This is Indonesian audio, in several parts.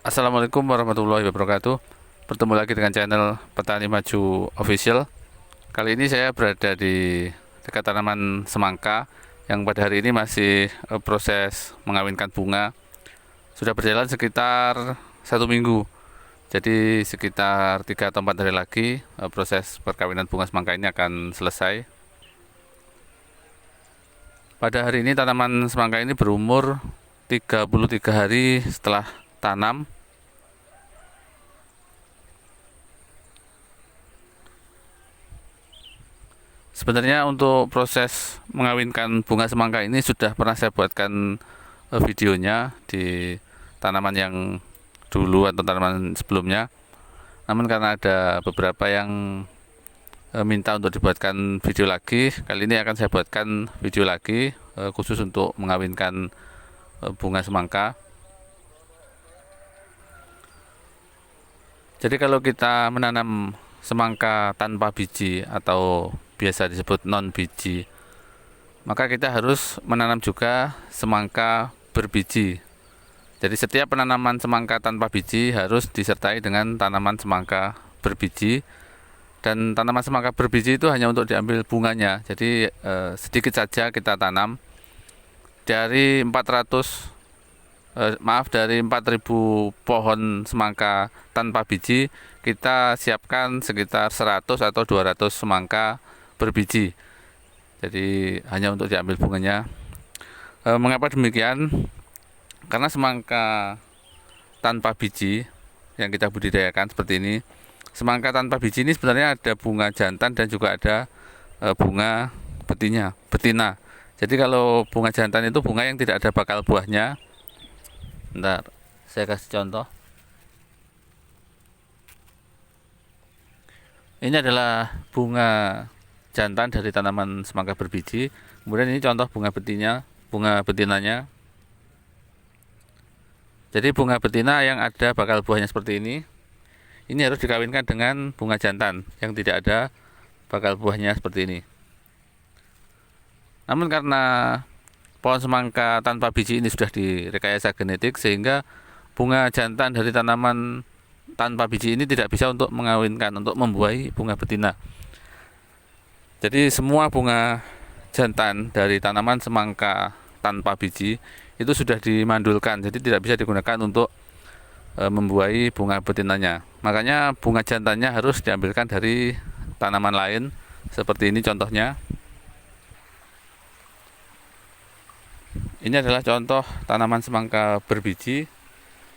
Assalamualaikum warahmatullahi wabarakatuh. Bertemu lagi dengan channel Petani Maju Official. Kali ini saya berada di dekat tanaman semangka yang pada hari ini masih proses mengawinkan bunga. Sudah berjalan sekitar 1 minggu. Jadi sekitar 3 atau 4 hari lagi proses perkawinan bunga semangka ini akan selesai. Pada hari ini tanaman semangka ini berumur 33 hari setelah tanam. Sebenarnya untuk proses mengawinkan bunga semangka ini sudah pernah saya buatkan videonya di tanaman yang dulu atau tanaman sebelumnya. Namun karena ada beberapa yang minta untuk dibuatkan video lagi, kali ini akan saya buatkan video lagi khusus untuk mengawinkan bunga semangka. Jadi kalau kita menanam semangka tanpa biji atau biasa disebut non biji, maka kita harus menanam juga semangka berbiji. Jadi setiap penanaman semangka tanpa biji harus disertai dengan tanaman semangka berbiji. Dan tanaman semangka berbiji itu hanya untuk diambil bunganya. Jadi sedikit saja kita tanam. Dari 4.000 pohon semangka tanpa biji, kita siapkan sekitar 100 atau 200 semangka berbiji. Jadi hanya untuk diambil bunganya. Mengapa demikian? Karena semangka tanpa biji yang kita budidayakan seperti ini, semangka tanpa biji ini sebenarnya ada bunga jantan dan juga ada bunga betina. Jadi kalau bunga jantan itu bunga yang tidak ada bakal buahnya. Bentar, saya kasih contoh. Ini adalah bunga jantan dari tanaman semangka berbiji. Kemudian ini contoh bunga betinanya. Jadi bunga betina yang ada bakal buahnya seperti ini harus dikawinkan dengan bunga jantan yang tidak ada bakal buahnya seperti ini. Namun karena pohon semangka tanpa biji ini sudah direkayasa genetik, sehingga bunga jantan dari tanaman tanpa biji ini tidak bisa untuk mengawinkan, untuk membuahi bunga betina. Jadi semua bunga jantan dari tanaman semangka tanpa biji itu sudah dimandulkan, jadi tidak bisa digunakan untuk membuahi bunga betinanya. Makanya bunga jantannya harus diambilkan dari tanaman lain. Seperti ini contohnya. Ini adalah contoh tanaman semangka berbiji.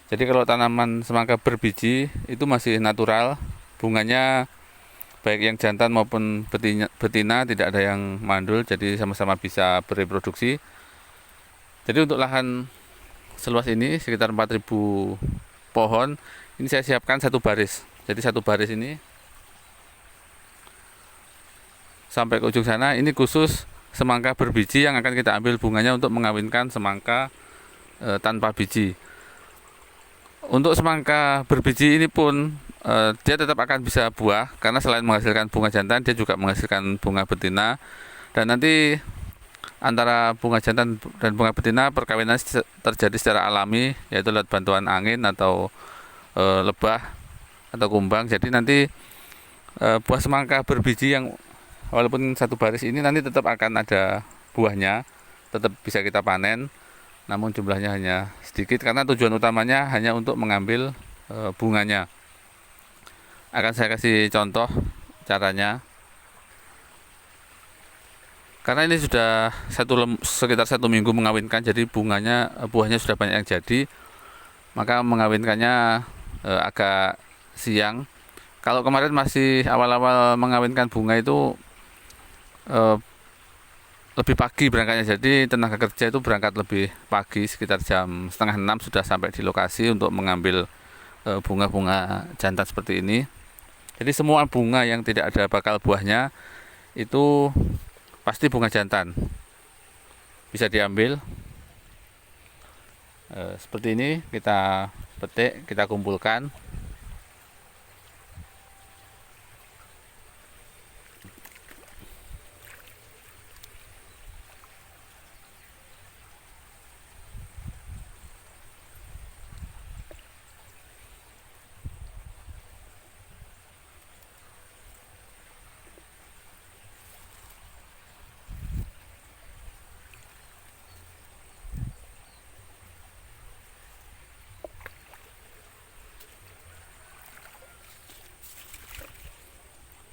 Jadi kalau tanaman semangka berbiji itu masih natural, bunganya baik yang jantan maupun betina tidak ada yang mandul, jadi sama-sama bisa bereproduksi. Jadi untuk lahan seluas ini sekitar 4.000 pohon, ini saya siapkan satu baris. Jadi satu baris ini sampai ke ujung sana, ini khusus semangka berbiji yang akan kita ambil bunganya untuk mengawinkan semangka tanpa biji. Untuk semangka berbiji ini pun dia tetap akan bisa buah, karena selain menghasilkan bunga jantan, dia juga menghasilkan bunga betina. Dan nanti antara bunga jantan dan bunga betina perkawinan terjadi secara alami, yaitu lewat bantuan angin atau lebah atau kumbang. Jadi nanti buah semangka berbiji yang walaupun satu baris ini nanti tetap akan ada buahnya, tetap bisa kita panen. Namun jumlahnya hanya sedikit karena tujuan utamanya hanya untuk mengambil bunganya. Akan saya kasih contoh caranya. Karena ini sudah sekitar 1 minggu mengawinkan, jadi buahnya sudah banyak yang jadi, maka mengawinkannya agak siang. Kalau kemarin masih awal-awal mengawinkan bunga itu lebih pagi berangkatnya, jadi tenaga kerja itu berangkat lebih pagi, sekitar jam setengah 6 sudah sampai di lokasi untuk mengambil bunga-bunga jantan seperti ini. Jadi semua bunga yang tidak ada bakal buahnya itu pasti bunga jantan, bisa diambil. Seperti ini kita petik, kita kumpulkan.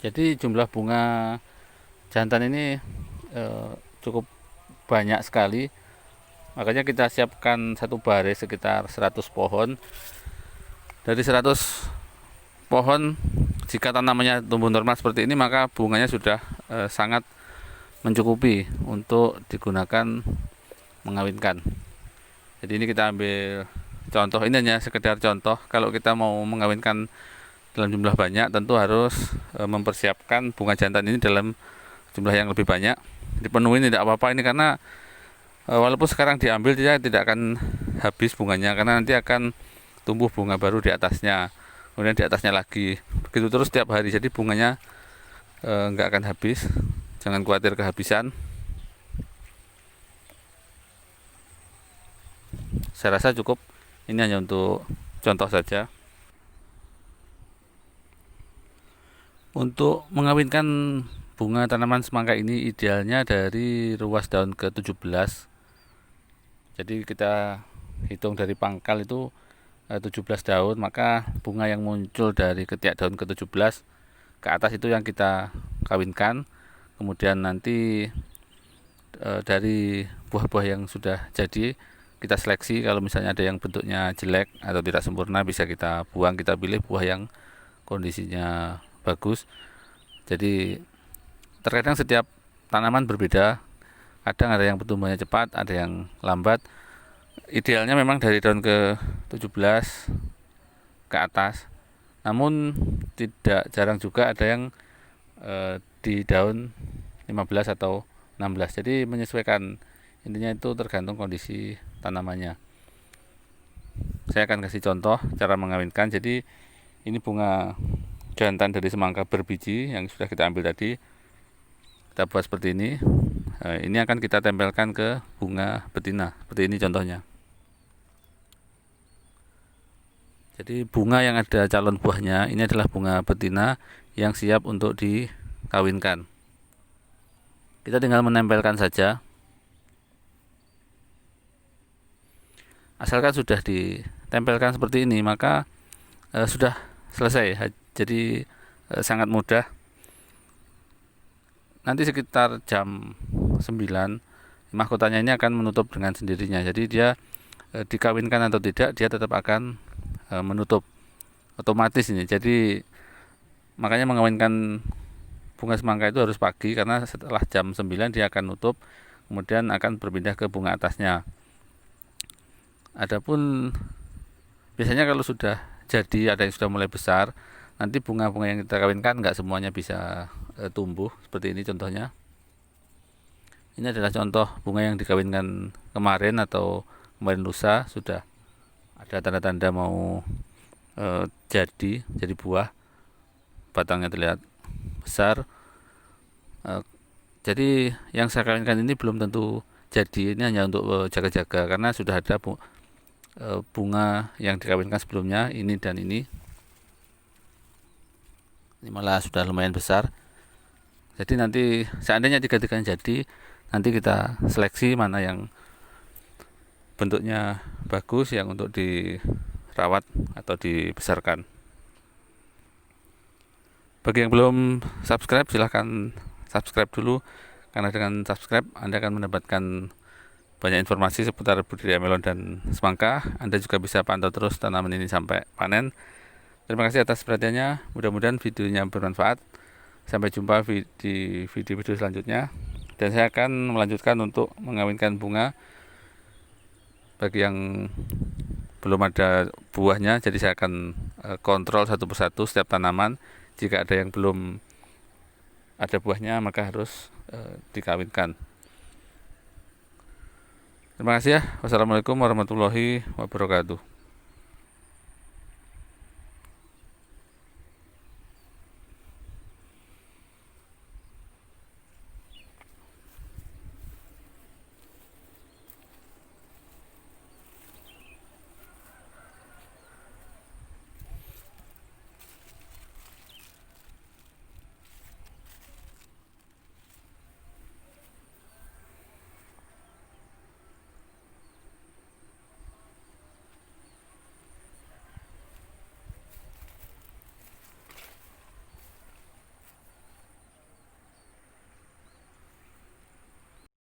Jadi jumlah bunga jantan ini cukup banyak sekali, makanya kita siapkan satu baris sekitar 100 pohon. Dari 100 pohon, jika tanamannya tumbuh normal seperti ini, maka bunganya sudah sangat mencukupi untuk digunakan mengawinkan. Jadi ini kita ambil contoh, ini hanya sekedar contoh. Kalau kita mau mengawinkan dalam jumlah banyak, tentu harus mempersiapkan bunga jantan ini dalam jumlah yang lebih banyak. Dipenuhi tidak apa-apa ini, karena walaupun sekarang diambil, dia tidak akan habis bunganya, karena nanti akan tumbuh bunga baru di atasnya, kemudian di atasnya lagi, begitu terus setiap hari. Jadi bunganya nggak akan habis, jangan khawatir kehabisan. Saya rasa cukup, ini hanya untuk contoh saja. Untuk mengawinkan bunga tanaman semangka ini idealnya dari ruas daun ke-17. Jadi kita hitung dari pangkal itu 17 daun, maka bunga yang muncul dari ketiak daun ke-17 ke atas itu yang kita kawinkan. Kemudian nanti dari buah-buah yang sudah jadi kita seleksi. Kalau misalnya ada yang bentuknya jelek atau tidak sempurna, bisa kita buang, kita pilih buah yang kondisinya bagus. Jadi terkadang setiap tanaman berbeda, kadang ada yang pertumbuhannya cepat, ada yang lambat. Idealnya memang dari daun ke-17 ke atas, namun tidak jarang juga ada yang di daun 15 atau 16. Jadi menyesuaikan, intinya itu tergantung kondisi tanamannya. Saya akan kasih contoh cara mengawinkan. Jadi ini bunga jantan dari semangka berbiji yang sudah kita ambil tadi, kita buat seperti ini. Ini akan kita tempelkan ke bunga betina, seperti ini contohnya. Jadi bunga yang ada calon buahnya ini adalah bunga betina yang siap untuk dikawinkan. Kita tinggal menempelkan saja. Asalkan sudah ditempelkan seperti ini, maka sudah selesai. Jadi sangat mudah. Nanti sekitar jam 9 mahkotanya ini akan menutup dengan sendirinya. Jadi dia dikawinkan atau tidak, dia tetap akan menutup otomatis ini. Jadi makanya mengawinkan bunga semangka itu harus pagi, karena setelah jam 9 dia akan nutup, kemudian akan berpindah ke bunga atasnya. Adapun biasanya kalau sudah jadi, ada yang sudah mulai besar, nanti bunga-bunga yang kita kawinkan nggak semuanya bisa tumbuh. Seperti ini contohnya. Ini adalah contoh bunga yang dikawinkan kemarin atau kemarin lusa, sudah ada tanda-tanda mau jadi buah, batangnya terlihat besar. Jadi yang saya kawinkan ini belum tentu jadi, ini hanya untuk jaga-jaga, karena sudah ada bunga yang dikawinkan sebelumnya, ini dan ini malah sudah lumayan besar. Jadi nanti seandainya tiga-tiganya jadi, nanti kita seleksi mana yang bentuknya bagus, yang untuk dirawat atau dibesarkan. Bagi yang belum subscribe, silahkan subscribe dulu, karena dengan subscribe Anda akan mendapatkan banyak informasi seputar budidaya melon dan semangka. Anda juga bisa pantau terus tanaman ini sampai panen. Terima kasih atas perhatiannya. Mudah-mudahan videonya bermanfaat. Sampai jumpa di video-video selanjutnya. Dan saya akan melanjutkan untuk mengawinkan bunga. Bagi yang belum ada buahnya, jadi saya akan kontrol satu persatu setiap tanaman. Jika ada yang belum ada buahnya, maka harus dikawinkan. Terima kasih ya. Wassalamualaikum warahmatullahi wabarakatuh.